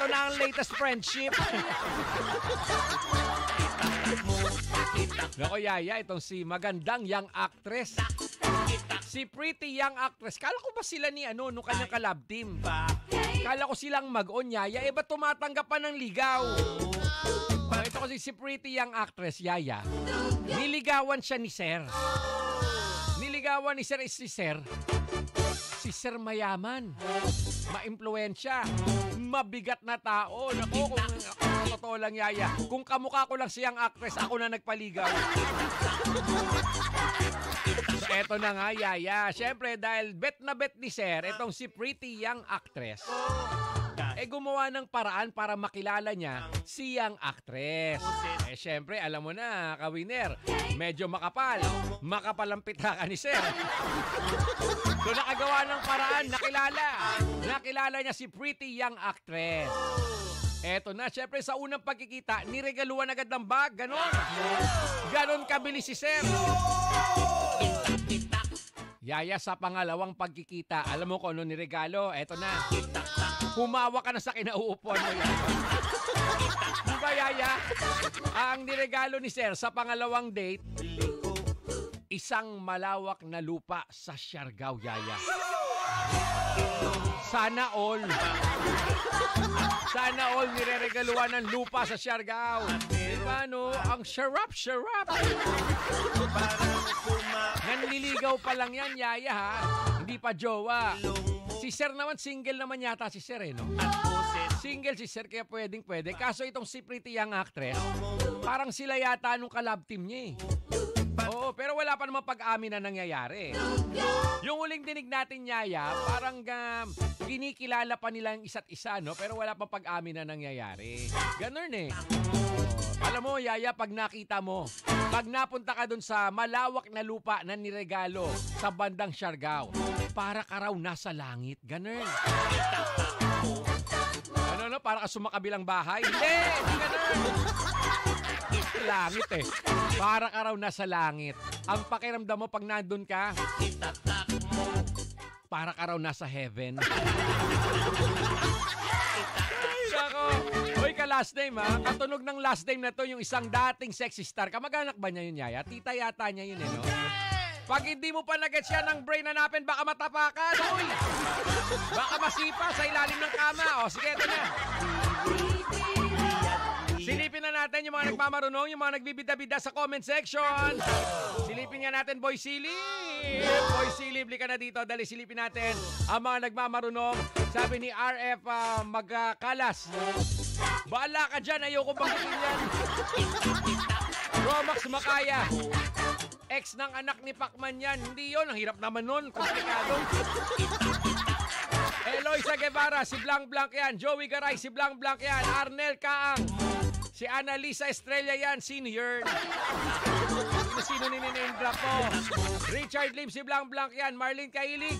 Ito na ang latest friendship. Nako, Yaya, itong si magandang young actress. Si pretty young actress. Kala ko ba sila ni nung kanyang kalab team? Kala ko silang mag-on, Yaya. Ba't tumatanggap pa ng ligaw? Ito kasi si pretty young actress, Yaya. Niligawan siya ni Sir. Niligawan ni Sir is si Sir. Si Sir mayaman. Ma-impluwensya. Mabigat na tao. Naku, kung totoo lang, Yaya. Kung kamukha ko lang siyang actress, ako na nagpaligaw. So, eto na nga, Yaya. Siyempre, dahil bet na bet ni Sir, itong si pretty young actress, gumawa ng paraan para makilala niya si young actress. Siyempre, alam mo na, kawiner, medyo makapal. Makapal ang pitaka ni Sir. So, nakagawa ng paraan, nakilala niya si pretty young actress. Eto na, syempre sa unang pagkikita, niregaluhan agad ng bag, ganon. Ganon kabilis si Sir. Yaya, sa pangalawang pagkikita, alam mo kung ano niregalo? Eto na. Humawa ka na sa kinauupuan mo yan. Diba, Yaya? Ang niregalo ni Sir sa pangalawang date, isang malawak na lupa sa Siargao, Yaya. Sana all. Sana all nireregaluhan ng lupa sa Siargao. Diba, no? Ang syarap. Nanliligaw pa lang yan, Yaya, ha? Hindi pa jowa. Si Sir naman, single naman yata si Sir, no? Single si Sir, kaya pwede. Kaso itong si pretty young actress, parang sila yata nung kalab team niya, Oo, pero wala pa naman pag-amin na nangyayari. Yung huling dinig natin, Yaya, parang kinikilala pa nila ang isa't isa, no? Pero wala pa pag-amin na nangyayari. Ganun Alam mo, Yaya, pag nakita mo, pag napunta ka dun sa malawak na lupa na niregalo sa bandang Siargao, para ka raw nasa langit. Ganun. Ano, para ka sumakabilang bahay? Hindi ganun. Langit Para ka raw nasa langit. Ang pakiramdam mo pag nandun ka, para ka raw nasa heaven. Sako. Hoy, ka-last name, ha? Katunog ng last name na to, yung isang dating sexy star. Kamag-anak ba niya yun, Yaya? Tita yata niya yun, no? Pag hindi mo pa nag-get siya ng brain hanapin, baka matapakan. Uy! Baka masipa sa ilalim ng kama. O, sige, ito na. Silipin na natin yung mga nagmamarunong, yung mga nagbibida-bida sa comment section. Silipin nga natin, Boy Silip. Boy Silip, lika na dito. Dali, silipin natin ang mga nagmamarunong. Sabi ni RF Magkalas, bahala ka dyan, ayoko banggitin yan. Romax Makaya, ex ng anak ni Pacman yan. Hindi yon, ang hirap naman nun. Komplikado. Eloisa Guevara, si Blanc Blanc yan. Joey Garay, si Blanc Blanc yan. Arnel Kaang, si Annalisa Estrella yan. Senior. Sino nini-name drop ko? Richard Lim, si Blanc Blanc yan. Marlene Kailig,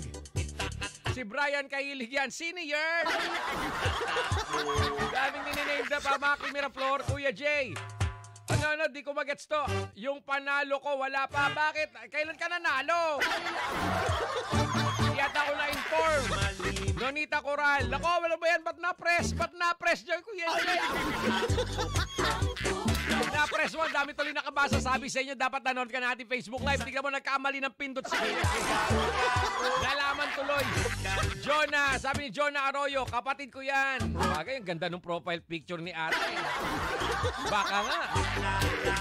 si Brian Kailig yan. Senior. Daming nini-name drop. Maki Miraflor, Kuya Jay. Ano, di ko magets to. Yung panalo ko, wala pa. Bakit? Kailan ka nanalo? Yata ko na-inform. Nonita Coral. Nako, wala ba yan? Ba't na-press? Ba't na-press dyan, Kuya Jay? Na-press mo. Dami tuloy nakabasa. Sabi sa inyo, dapat nanood ka na ating Facebook Live. Tignan mo, nagkamali ng pindot sa inyo. Nalaman tuloy. Jonah. Sabi ni Jonah Arroyo, kapatid ko yan. Bagay, ang ganda ng profile picture ni ate. Baka nga.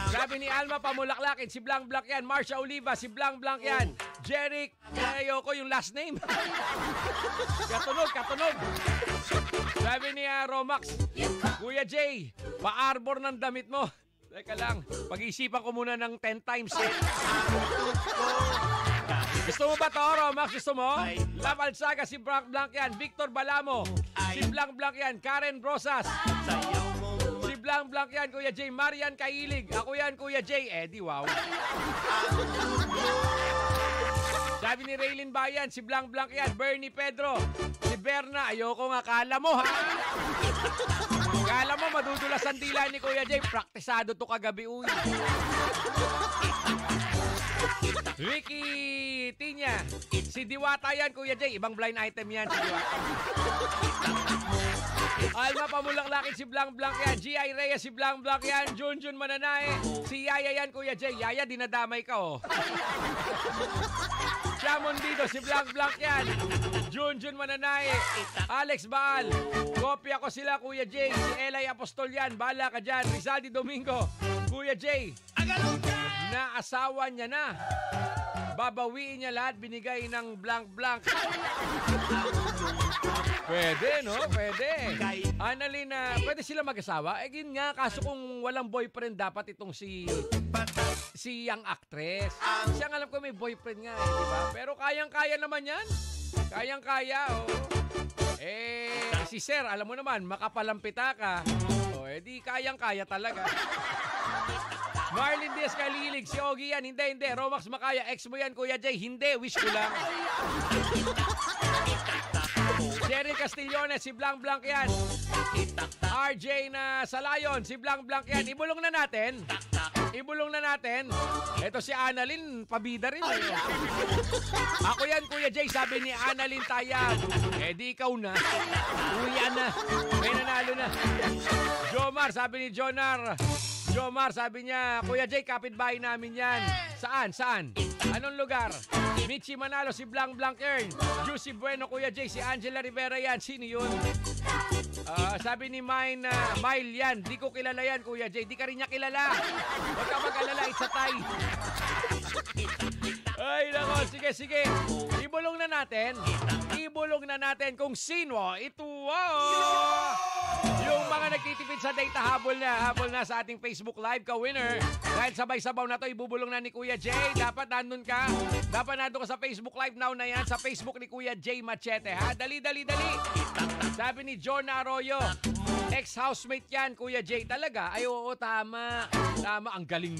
Sabi ni Alma Pamulaklakin, si Blanc Blanc yan. Marcia Oliva, si Blanc Blanc yan. Jeric, ayoko yung last name. Katunog. Sabi ni Romax, Kuya Jay, pa-arbor ng damit mo. Teka lang, pag-iisipan ko muna ng 10 times. Gusto mo ba to, Romax? Gusto mo? Love Alsaga, si Blanc Blanc yan. Victor Balamo, si Blanc Blanc yan. Karen Rosas, si Blanc Blanc yan. Kuya Jay, Marian Kailig. Ako yan, Kuya Jay. Di wow. Sabi ni Raylin Bayan, si Blanc Blanc yan. Bernie Pedro, si Berna. Ayoko nga, kala mo, ha? Kala mo, madudulas ang dila ni Kuya Jay. Praktisado to kagabi, uy. Ricky Tinya, si Diwata yan, Kuya Jay. Ibang blind item yan, si Diwata. Alma Vilma Pamulaklakin, si Blanc Blanc yan. G.I. Reyes, si Blanc Blanc yan. Junjun Mananae, si Yaya yan, Kuya Jay. Yaya, dinadamay ka, oh. Shamon dito, si Blanc Blanc yan. Junjun Mananae, Alex Baal. Kopya ko sila, Kuya Jay. Si Elay Apostol yan. Bahala ka dyan. Rizaldi Domingo, Kuya Jay. Na asawa niya na. Babawiin niya lahat binigay ng Blanc Blanc. Pwede, no? Pwede. Annalyn, pwede sila mag-asawa? Eh, yun nga, kaso kung walang boyfriend, dapat itong si young actress. Siya nga alam ko may boyfriend nga, di ba? Pero kayang-kaya naman yan. Kayang-kaya, oh. Eh, si Sir, alam mo naman, makapalampita ka. Oh, eh, di kayang-kaya talaga. Marlene Diaz Kalilig, si Ogie yan. Hindi. Romax Makaya, ex mo yan, Kuya Jay. Hindi, wish ko lang. Jerry Castillone, si Blanc Blanc yan. RJ na Salayon, si Blanc Blanc yan. Ibulong na natin. Ito si Annalyn, pabida rin. Eh. Ako yan, Kuya Jay, sabi ni Annalyn Tayag. Eh di ikaw na. Uya na. May nanalo na. Jomar, sabi ni Jomar, sabi niya, Kuya Jay, kapitbahay namin yan. Saan? Anong lugar? Michi Manalo, si Blanc Blanc Earn. Juicy Bueno, Kuya Jay, si Angela Rivera yan. Sino yun? Sabi ni Mile yan. Di ko kilala yan, Kuya Jay. Di ka rin niya kilala. Huwag ka mag-alala, it's a tie. Ay, nako. Sige. Ibulong na natin kung sino ito. Yung mga nagtitipid sa data, habol na sa ating Facebook Live ka, winner. Dahil sabay-sabaw na to, ibubulong na ni Kuya Jay. Dapat nandun ka sa Facebook Live now na yan, sa Facebook ni Kuya Jay Machete, ha? Dali. Sabi ni John Arroyo, ex-housemate yan, Kuya Jay. Talaga? Ay, oo, tama. Ang galing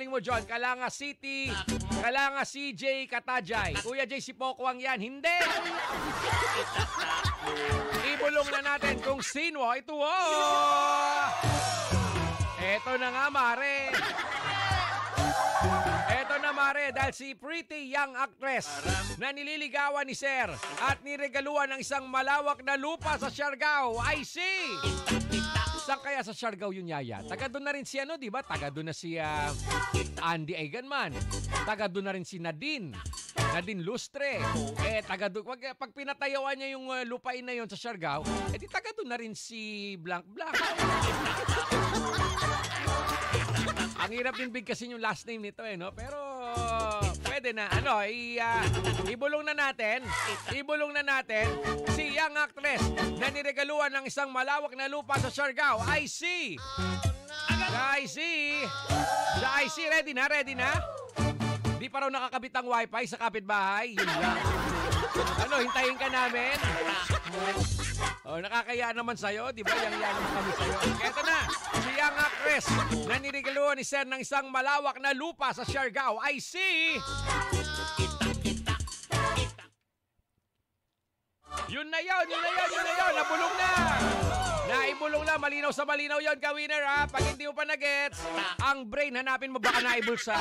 mo, John. Kalanga City, Kalanga CJ Katajay. Kuya Jay, si Pokwang yan. Hindi! Ibulong na natin kung sino ito. Eto na nga, Mare. Dahil si pretty young actress na nililigawan ni Sir at niregaluhan ng isang malawak na lupa sa Siargao. I see! Saan kaya sa Siargao yun, Yaya? Taga doon na rin si di ba? Taga doon na si Andy Eigenman. Taga doon na rin si Nadine Lustre. Taga doon. Pag pinatayawan niya yung lupain na yun sa Siargao, di taga doon na rin si Blanc Blanc. Ang hirap din bigkasin yung last name nito, no? Pero pwede na. Ibulong na natin si young actress na niregaluhan ng isang malawak na lupa sa Siargao. I see. Ready na? Di pa raw nakakabit ang wifi sa kapitbahay. Yun lang. Hintayin ka namin? Nakakaya naman sa'yo, di ba? Yang naman kami sa'yo. Eto na, si young actress na niregaluhan ni Sir ng isang malawak na lupa sa Siargao. I see! Yun na yun. Nabulong na. Naibulong na. Malinaw sa malinaw yun, ka-winner, ha? Pag hindi mo pa na-gets, ang brain, hanapin mo baka naibulsa.